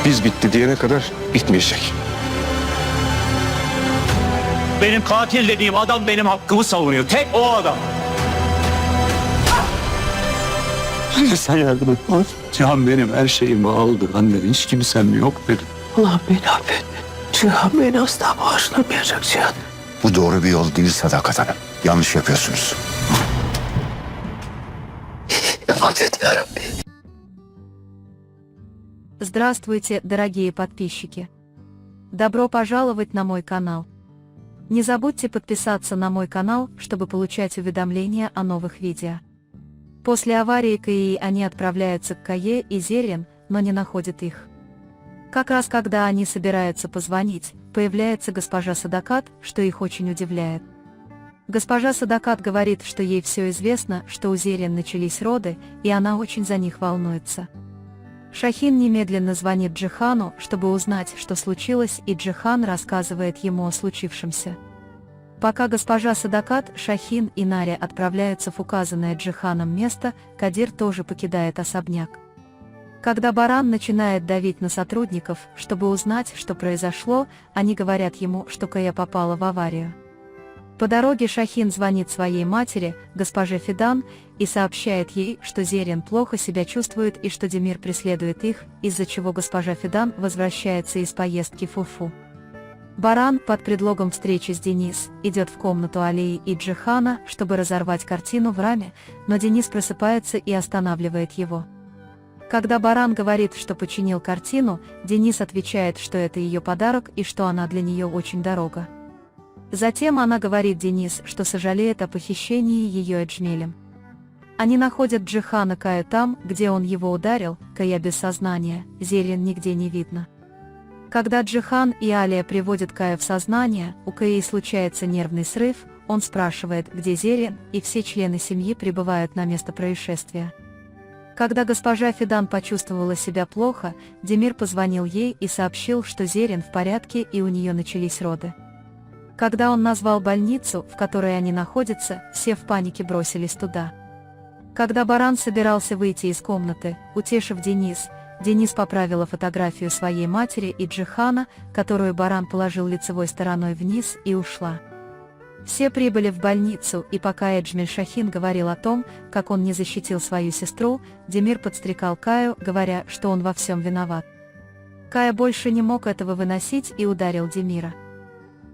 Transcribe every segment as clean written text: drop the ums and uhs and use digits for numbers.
Biz bitti diyene kadar bitmeyecek. Benim katil dediğim adam benim hakkımı savunuyor. Tek o adam. Anne sen yardım et. Cihan benim her şeyimi aldı. Anne hiç kimsem yok benim. Allah beni affet. Cihan beni asla bağışlamayacak Cihan. Bu doğru bir yol değil Sadakat Hanım. Yanlış yapıyorsunuz. Affet yarabbi. Здравствуйте, дорогие подписчики! Добро пожаловать на мой канал. Не забудьте подписаться на мой канал, чтобы получать уведомления о новых видео. После аварии Каи они отправляются к Кае и Зерин, но не находят их. Как раз когда они собираются позвонить, появляется госпожа Садакат, что их очень удивляет. Госпожа Садакат говорит, что ей все известно, что у Зерин начались роды, и она очень за них волнуется. Шахин немедленно звонит Джихану, чтобы узнать, что случилось, и Джихан рассказывает ему о случившемся. Пока госпожа Садакат, Шахин и Наря отправляются в указанное Джиханом место, Кадир тоже покидает особняк. Когда Баран начинает давить на сотрудников, чтобы узнать, что произошло, они говорят ему, что Кая попала в аварию. По дороге Шахин звонит своей матери, госпоже Фидан, и сообщает ей, что Зерин плохо себя чувствует и что Демир преследует их, из-за чего госпожа Фидан возвращается из поездки в Уфу. Баран, под предлогом встречи с Денис, идет в комнату Алии и Джихана, чтобы разорвать картину в раме, но Денис просыпается и останавливает его. Когда Баран говорит, что починил картину, Денис отвечает, что это ее подарок и что она для нее очень дорога. Затем она говорит Денис, что сожалеет о похищении ее Эджмелем. Они находят Джихана Кая там, где он его ударил, Кая без сознания, Зерин нигде не видно. Когда Джихан и Алия приводят Кая в сознание, у Каи случается нервный срыв, он спрашивает, где Зерин, и все члены семьи прибывают на место происшествия. Когда госпожа Фидан почувствовала себя плохо, Демир позвонил ей и сообщил, что Зерин в порядке и у нее начались роды. Когда он назвал больницу, в которой они находятся, все в панике бросились туда. Когда Баран собирался выйти из комнаты, утешив Денис, Денис поправила фотографию своей матери и Джихана, которую Баран положил лицевой стороной вниз, и ушла. Все прибыли в больницу, и пока Эджмель Шахин говорил о том, как он не защитил свою сестру, Демир подстрекал Каю, говоря, что он во всем виноват. Кая больше не мог этого выносить и ударил Демира.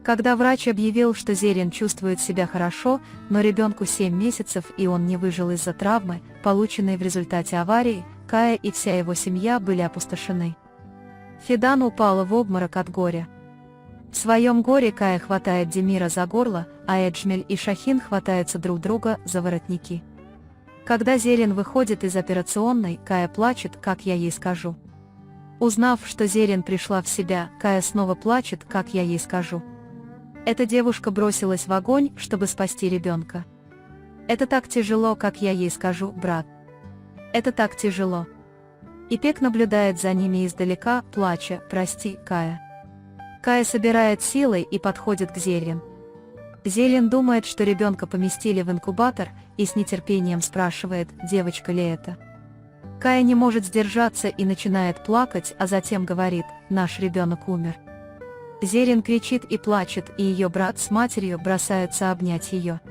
Когда врач объявил, что Зерин чувствует себя хорошо, но ребенку 7 месяцев и он не выжил из-за травмы, полученной в результате аварии, Кая и вся его семья были опустошены. Фидан упала в обморок от горя. В своем горе Кая хватает Демира за горло, а Эджмель и Шахин хватаются друг друга за воротники. Когда Зерин выходит из операционной, Кая плачет, как я ей скажу. Узнав, что Зерин пришла в себя, Кая снова плачет, как я ей скажу. Эта девушка бросилась в огонь, чтобы спасти ребенка. Это так тяжело, как я ей скажу, брат. Это так тяжело. Ипек наблюдает за ними издалека, плача, прости, Кая. Кая собирает силы и подходит к Зерин. Зерин думает, что ребенка поместили в инкубатор, и с нетерпением спрашивает, девочка ли это. Кая не может сдержаться и начинает плакать, а затем говорит, наш ребенок умер. Зерин кричит и плачет, и ее брат с матерью бросаются обнять ее.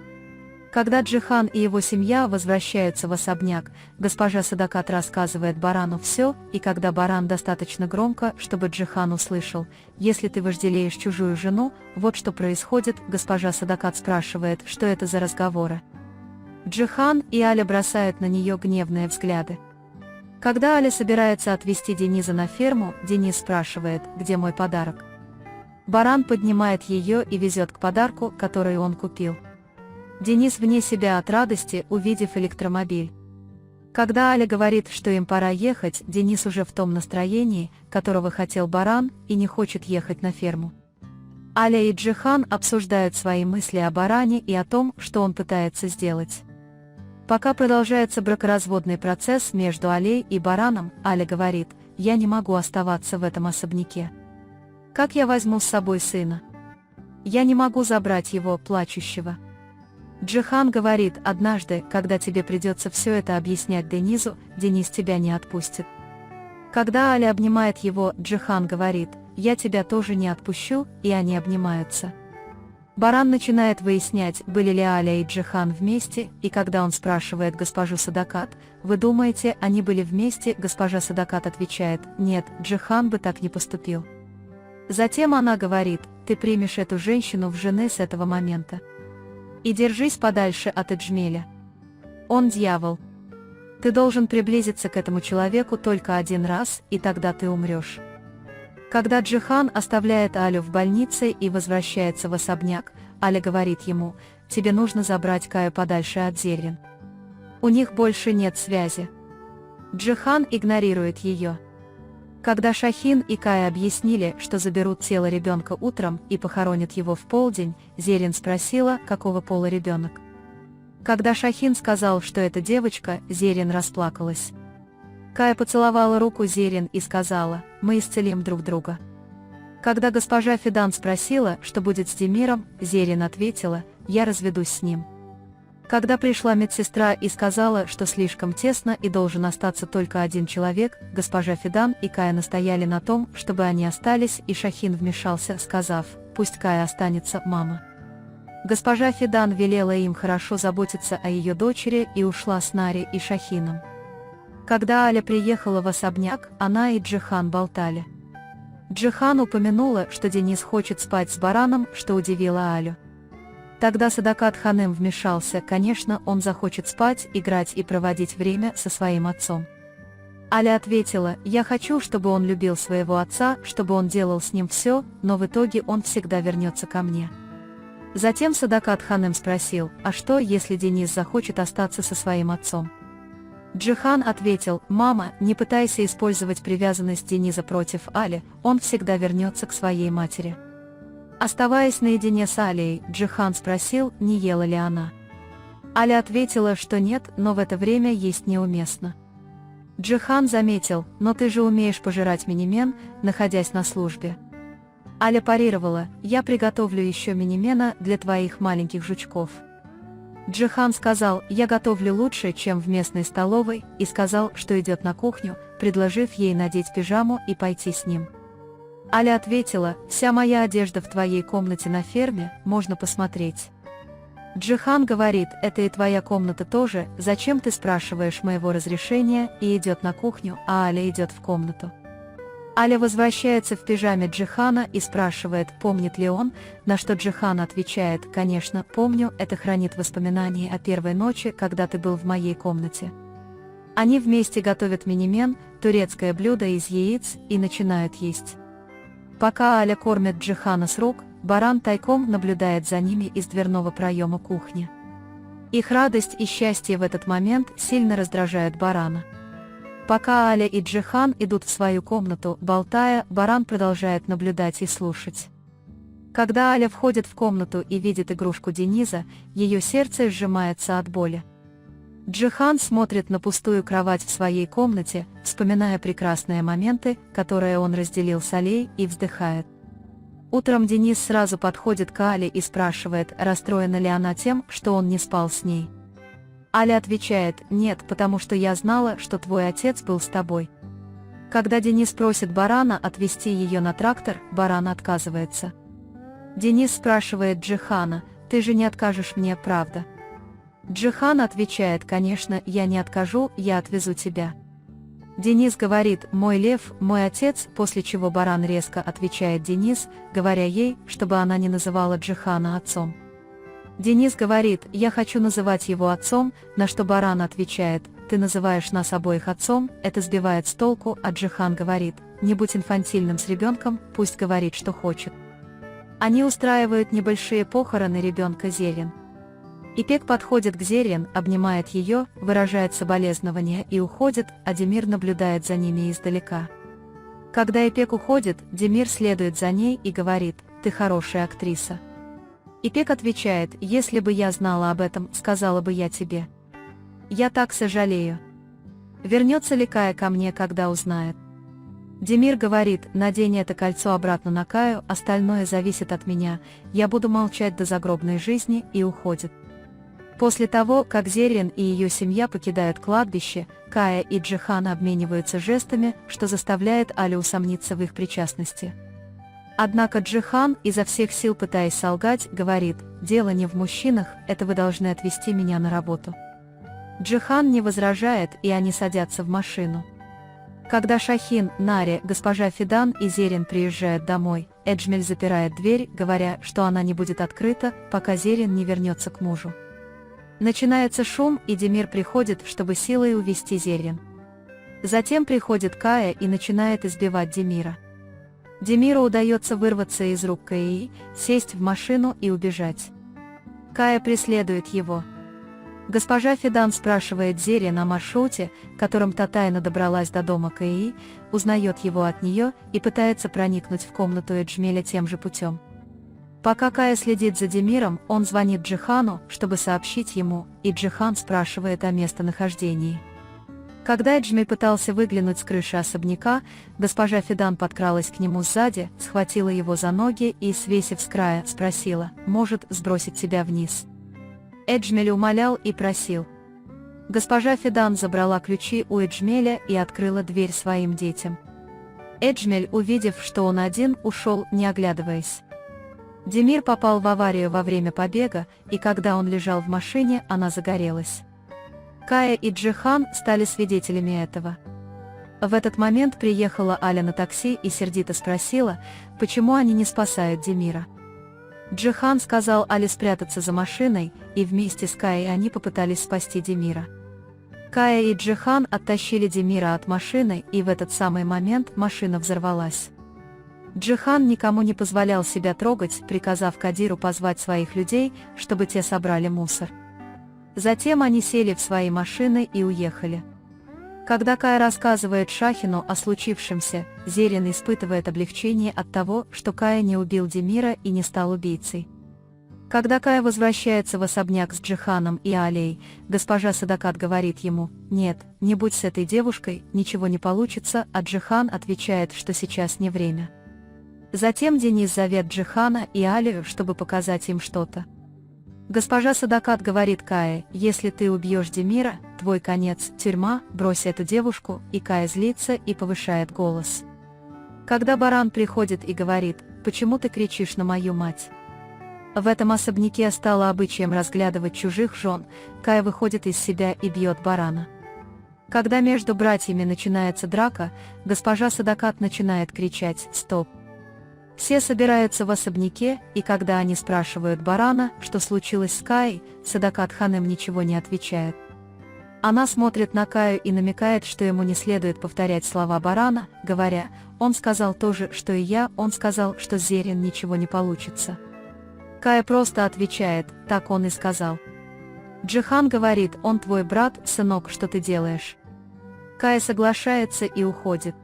Когда Джихан и его семья возвращаются в особняк, госпожа Садакат рассказывает Барану все, и когда Баран достаточно громко, чтобы Джихан услышал, если ты вожделеешь чужую жену, вот что происходит, госпожа Садакат спрашивает, что это за разговоры. Джихан и Аля бросают на нее гневные взгляды. Когда Аля собирается отвезти Дениза на ферму, Денис спрашивает, где мой подарок. Баран поднимает ее и везет к подарку, который он купил. Денис вне себя от радости, увидев электромобиль. Когда Аля говорит, что им пора ехать, Денис уже в том настроении, которого хотел Баран, и не хочет ехать на ферму. Аля и Джихан обсуждают свои мысли о Баране и о том, что он пытается сделать. Пока продолжается бракоразводный процесс между Алей и Бараном, Аля говорит, я не могу оставаться в этом особняке. Как я возьму с собой сына? Я не могу забрать его, плачущего. Джихан говорит, однажды, когда тебе придется все это объяснять Денизу, Денис тебя не отпустит. Когда Аля обнимает его, Джихан говорит: «Я тебя тоже не отпущу», и они обнимаются. Баран начинает выяснять, были ли Аля и Джихан вместе, и когда он спрашивает госпожу Садакат: «Вы думаете, они были вместе?» Госпожа Садакат отвечает: «Нет, Джихан бы так не поступил». Затем она говорит: «Ты примешь эту женщину в жены с этого момента. И держись подальше от Эджмеля. Он дьявол. Ты должен приблизиться к этому человеку только один раз, и тогда ты умрешь». Когда Джихан оставляет Алю в больнице и возвращается в особняк, Аля говорит ему: «Тебе нужно забрать Каю подальше от Зерин. У них больше нет связи». Джихан игнорирует ее. Когда Шахин и Кая объяснили, что заберут тело ребенка утром и похоронят его в полдень, Зерин спросила, какого пола ребенок. Когда Шахин сказал, что это девочка, Зерин расплакалась. Кая поцеловала руку Зерин и сказала: «Мы исцелим друг друга». Когда госпожа Фидан спросила, что будет с Демиром, Зерин ответила: «Я разведусь с ним». Когда пришла медсестра и сказала, что слишком тесно и должен остаться только один человек, госпожа Фидан и Кая настояли на том, чтобы они остались, и Шахин вмешался, сказав: «Пусть Кая останется, мама». Госпожа Фидан велела им хорошо заботиться о ее дочери и ушла с Нари и Шахином. Когда Аля приехала в особняк, она и Джихан болтали. Джихан упомянула, что Денис хочет спать с Бараном, что удивило Алю. Тогда Садакат Ханым вмешался: конечно, он захочет спать, играть и проводить время со своим отцом. Аля ответила: «Я хочу, чтобы он любил своего отца, чтобы он делал с ним все, но в итоге он всегда вернется ко мне». Затем Садакат Ханым спросил: «А что, если Денис захочет остаться со своим отцом?» Джихан ответил: «Мама, не пытайся использовать привязанность Дениса против Али, он всегда вернется к своей матери». Оставаясь наедине с Алей, Джихан спросил, не ела ли она. Аля ответила, что нет, но в это время есть неуместно. Джихан заметил: «Но ты же умеешь пожирать минимен, находясь на службе». Аля парировала: «Я приготовлю еще минимена для твоих маленьких жучков». Джихан сказал: «Я готовлю лучше, чем в местной столовой», и сказал, что идет на кухню, предложив ей надеть пижаму и пойти с ним. Аля ответила: «Вся моя одежда в твоей комнате на ферме, можно посмотреть». Джихан говорит: «Это и твоя комната тоже, зачем ты спрашиваешь моего разрешения?» и идет на кухню, а Аля идет в комнату. Аля возвращается в пижаме Джихана и спрашивает, помнит ли он, на что Джихан отвечает: «Конечно, помню, это хранит воспоминания о первой ночи, когда ты был в моей комнате». Они вместе готовят минимен, турецкое блюдо из яиц, и начинают есть. Пока Аля кормит Джихана с рук, Баран тайком наблюдает за ними из дверного проема кухни. Их радость и счастье в этот момент сильно раздражают Барана. Пока Аля и Джихан идут в свою комнату, болтая, Баран продолжает наблюдать и слушать. Когда Аля входит в комнату и видит игрушку Дениса, ее сердце сжимается от боли. Джихан смотрит на пустую кровать в своей комнате, вспоминая прекрасные моменты, которые он разделил с Алей, и вздыхает. Утром Денис сразу подходит к Але и спрашивает, расстроена ли она тем, что он не спал с ней. Аля отвечает: «Нет, потому что я знала, что твой отец был с тобой». Когда Денис просит Барана отвезти ее на трактор, Баран отказывается. Денис спрашивает Джихана: «Ты же не откажешь мне, правда?» Джихан отвечает: «Конечно, я не откажу, я отвезу тебя». Денис говорит: «Мой лев, мой отец», после чего Баран резко отвечает Денис, говоря ей, чтобы она не называла Джихана отцом. Денис говорит: «Я хочу называть его отцом», на что Баран отвечает: «Ты называешь нас обоих отцом», это сбивает с толку, а Джихан говорит: «Не будь инфантильным с ребенком, пусть говорит, что хочет». Они устраивают небольшие похороны ребенка Зерин. Ипек подходит к Зерин, обнимает ее, выражает соболезнования и уходит, а Демир наблюдает за ними издалека. Когда Ипек уходит, Демир следует за ней и говорит: «Ты хорошая актриса». Ипек отвечает: «Если бы я знала об этом, сказала бы я тебе. Я так сожалею. Вернется ли Кая ко мне, когда узнает?» Демир говорит: «Надень это кольцо обратно на Каю, остальное зависит от меня, я буду молчать до загробной жизни», и уходит. После того, как Зеррин и ее семья покидают кладбище, Кая и Джихан обмениваются жестами, что заставляет Алю усомниться в их причастности. Однако Джихан, изо всех сил пытаясь солгать, говорит: «Дело не в мужчинах, это вы должны отвезти меня на работу». Джихан не возражает, и они садятся в машину. Когда Шахин, Нари, госпожа Фидан и Зеррин приезжают домой, Эджмель запирает дверь, говоря, что она не будет открыта, пока Зеррин не вернется к мужу. Начинается шум, и Демир приходит, чтобы силой увести Зеррин. Затем приходит Кая и начинает избивать Демира. Демиру удается вырваться из рук Каи, сесть в машину и убежать. Кая преследует его. Госпожа Фидан спрашивает Зеррин о маршруте, которым та тайно добралась до дома Каи, узнает его от нее и пытается проникнуть в комнату Эджмеля тем же путем. Пока Кая следит за Демиром, он звонит Джихану, чтобы сообщить ему, и Джихан спрашивает о местонахождении. Когда Эджмель пытался выглянуть с крыши особняка, госпожа Фидан подкралась к нему сзади, схватила его за ноги и, свесив с края, спросила: «Может сбросить тебя вниз?» Эджмель умолял и просил. Госпожа Фидан забрала ключи у Эджмеля и открыла дверь своим детям. Эджмель, увидев, что он один, ушел, не оглядываясь. Демир попал в аварию во время побега, и когда он лежал в машине, она загорелась. Кая и Джихан стали свидетелями этого. В этот момент приехала Аля на такси и сердито спросила, почему они не спасают Демира. Джихан сказал Али спрятаться за машиной, и вместе с Каей они попытались спасти Демира. Кая и Джихан оттащили Демира от машины, и в этот самый момент машина взорвалась. Джихан никому не позволял себя трогать, приказав Кадиру позвать своих людей, чтобы те собрали мусор. Затем они сели в свои машины и уехали. Когда Кая рассказывает Шахину о случившемся, Зеррин испытывает облегчение от того, что Кая не убил Демира и не стал убийцей. Когда Кая возвращается в особняк с Джиханом и Алей, госпожа Садакат говорит ему: «Нет, не будь с этой девушкой, ничего не получится», а Джихан отвечает, что сейчас не время. Затем Денис зовет Джихана и Алию, чтобы показать им что-то. Госпожа Садакат говорит Кае: «Если ты убьешь Демира, твой конец – тюрьма, брось эту девушку», и Кая злится и повышает голос. Когда Баран приходит и говорит: «Почему ты кричишь на мою мать?» В этом особняке стало обычаем разглядывать чужих жен, Кая выходит из себя и бьет Барана. Когда между братьями начинается драка, госпожа Садакат начинает кричать: «Стоп!». Все собираются в особняке, и когда они спрашивают Барана, что случилось с Каей, Садакат Ханым ничего не отвечает. Она смотрит на Каю и намекает, что ему не следует повторять слова Барана, говоря: «Он сказал то же, что и я, он сказал, что с Зеррин ничего не получится». Кая просто отвечает: «Так он и сказал». Джихан говорит: «Он твой брат, сынок, что ты делаешь?» Кая соглашается и уходит.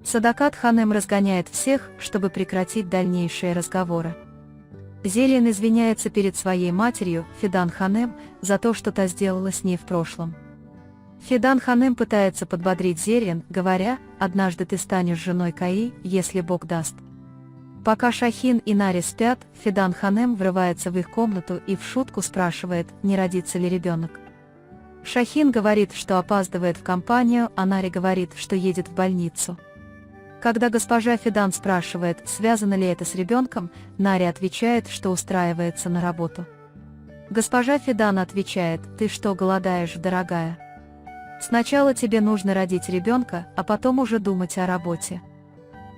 Садакат Ханым разгоняет всех, чтобы прекратить дальнейшие разговоры. Зеррин извиняется перед своей матерью, Фидан Ханым, за то, что та сделала с ней в прошлом. Фидан Ханым пытается подбодрить Зеррин, говоря: «Однажды ты станешь женой Каи, если Бог даст». Пока Шахин и Нари спят, Фидан Ханым врывается в их комнату и в шутку спрашивает, не родится ли ребенок. Шахин говорит, что опаздывает в компанию, а Нари говорит, что едет в больницу. Когда госпожа Фидан спрашивает, связано ли это с ребенком, Нари отвечает, что устраивается на работу. Госпожа Фидан отвечает: «Ты что, голодаешь, дорогая? Сначала тебе нужно родить ребенка, а потом уже думать о работе».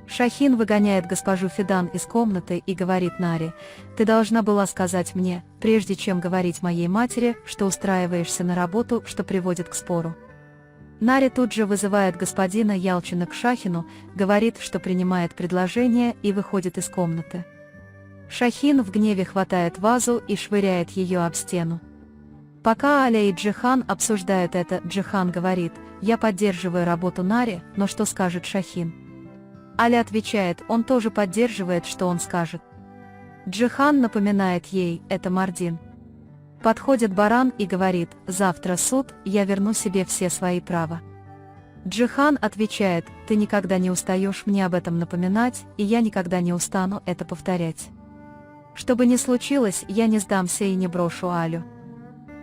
Шахин выгоняет госпожу Фидан из комнаты и говорит Нари: «Ты должна была сказать мне, прежде чем говорить моей матери, что устраиваешься на работу, что приводит к спору». Нари тут же вызывает господина Ялчина к Шахину, говорит, что принимает предложение, и выходит из комнаты. Шахин в гневе хватает вазу и швыряет ее об стену. Пока Аля и Джихан обсуждают это, Джихан говорит: «Я поддерживаю работу Нари, но что скажет Шахин?» Аля отвечает: «Он тоже поддерживает, что он скажет». Джихан напоминает ей: «Это Мардин». Подходит Баран и говорит: «Завтра суд, я верну себе все свои права». Джихан отвечает: «Ты никогда не устаешь мне об этом напоминать, и я никогда не устану это повторять. Что бы ни случилось, я не сдамся и не брошу Алю».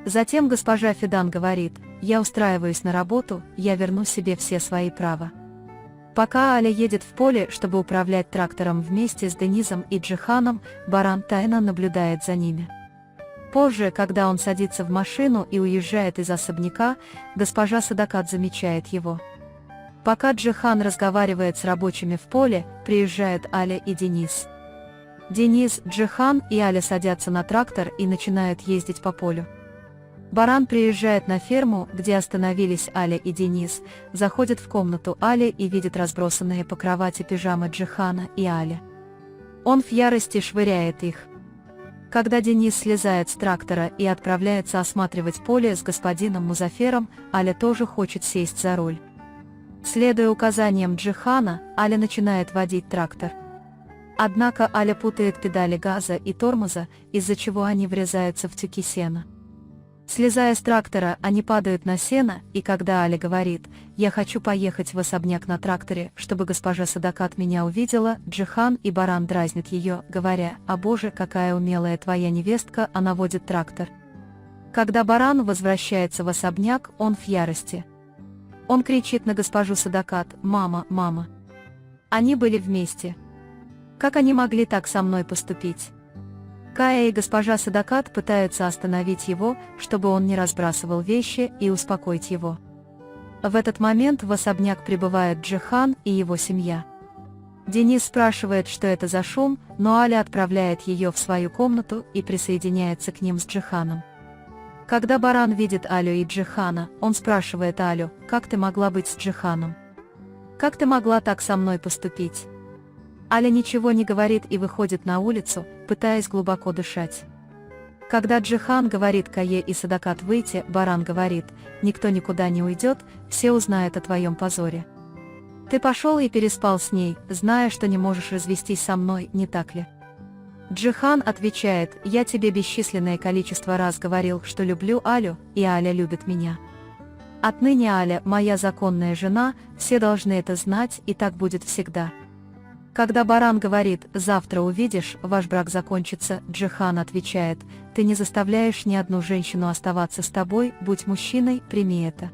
Затем госпожа Фидан говорит: «Я устраиваюсь на работу, я верну себе все свои права». Пока Аля едет в поле, чтобы управлять трактором вместе с Денизом и Джиханом, Баран тайно наблюдает за ними. Позже, когда он садится в машину и уезжает из особняка, госпожа Садакат замечает его. Пока Джихан разговаривает с рабочими в поле, приезжают Аля и Денис. Денис, Джихан и Аля садятся на трактор и начинают ездить по полю. Баран приезжает на ферму, где остановились Аля и Денис, заходит в комнату Али и видит разбросанные по кровати пижамы Джихана и Али. Он в ярости швыряет их. Когда Денис слезает с трактора и отправляется осматривать поле с господином Музафером, Аля тоже хочет сесть за руль. Следуя указаниям Джихана, Аля начинает водить трактор. Однако Аля путает педали газа и тормоза, из-за чего они врезаются в тюки сена. Слезая с трактора, они падают на сено, и когда Аля говорит: «Я хочу поехать в особняк на тракторе, чтобы госпожа Садакат меня увидела», Джихан и Баран дразнят ее, говоря: «О боже, какая умелая твоя невестка, она водит трактор». Когда Баран возвращается в особняк, он в ярости. Он кричит на госпожу Садакат: «Мама, мама! Они были вместе. Как они могли так со мной поступить?» Кая и госпожа Садакат пытаются остановить его, чтобы он не разбрасывал вещи, и успокоить его. В этот момент в особняк прибывает Джихан и его семья. Денис спрашивает, что это за шум, но Аля отправляет ее в свою комнату и присоединяется к ним с Джиханом. Когда Баран видит Алю и Джихана, он спрашивает Алю: «Как ты могла быть с Джиханом? Как ты могла так со мной поступить?» Аля ничего не говорит и выходит на улицу, пытаясь глубоко дышать. Когда Джихан говорит Кае и Садакат выйти, Баран говорит: «Никто никуда не уйдет, все узнают о твоем позоре. Ты пошел и переспал с ней, зная, что не можешь развестись со мной, не так ли?» Джихан отвечает: «Я тебе бесчисленное количество раз говорил, что люблю Алю, и Аля любит меня. Отныне Аля моя законная жена, все должны это знать, и так будет всегда». Когда Баран говорит: «Завтра увидишь, ваш брак закончится», Джихан отвечает: «Ты не заставляешь ни одну женщину оставаться с тобой, будь мужчиной, прими это».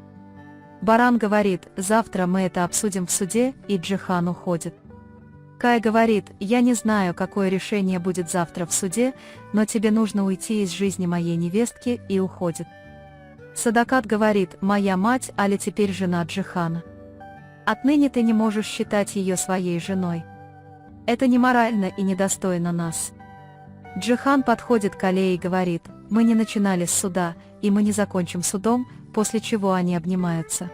Баран говорит: «Завтра мы это обсудим в суде», и Джихан уходит. Кай говорит: «Я не знаю, какое решение будет завтра в суде, но тебе нужно уйти из жизни моей невестки», и уходит. Садакат говорит: «Моя мать Аля теперь жена Джихана. Отныне ты не можешь считать ее своей женой. Это неморально и недостойно нас». Джихан подходит к Али и говорит: «Мы не начинали с суда, и мы не закончим судом», после чего они обнимаются.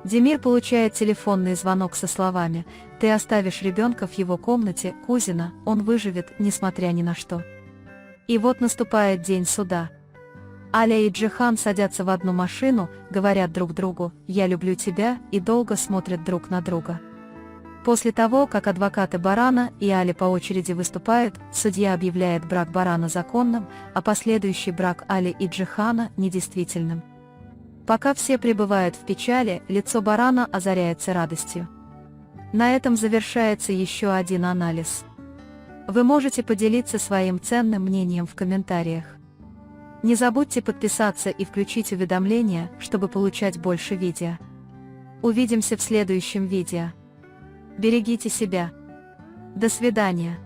Демир получает телефонный звонок со словами: «Ты оставишь ребенка в его комнате, кузина, он выживет, несмотря ни на что». И вот наступает день суда. Аля и Джихан садятся в одну машину, говорят друг другу: «Я люблю тебя», и долго смотрят друг на друга. После того, как адвокаты Барана и Али по очереди выступают, судья объявляет брак Барана законным, а последующий брак Али и Джихана недействительным. Пока все пребывают в печали, лицо Барана озаряется радостью. На этом завершается еще один анализ. Вы можете поделиться своим ценным мнением в комментариях. Не забудьте подписаться и включить уведомления, чтобы получать больше видео. Увидимся в следующем видео. Берегите себя. До свидания.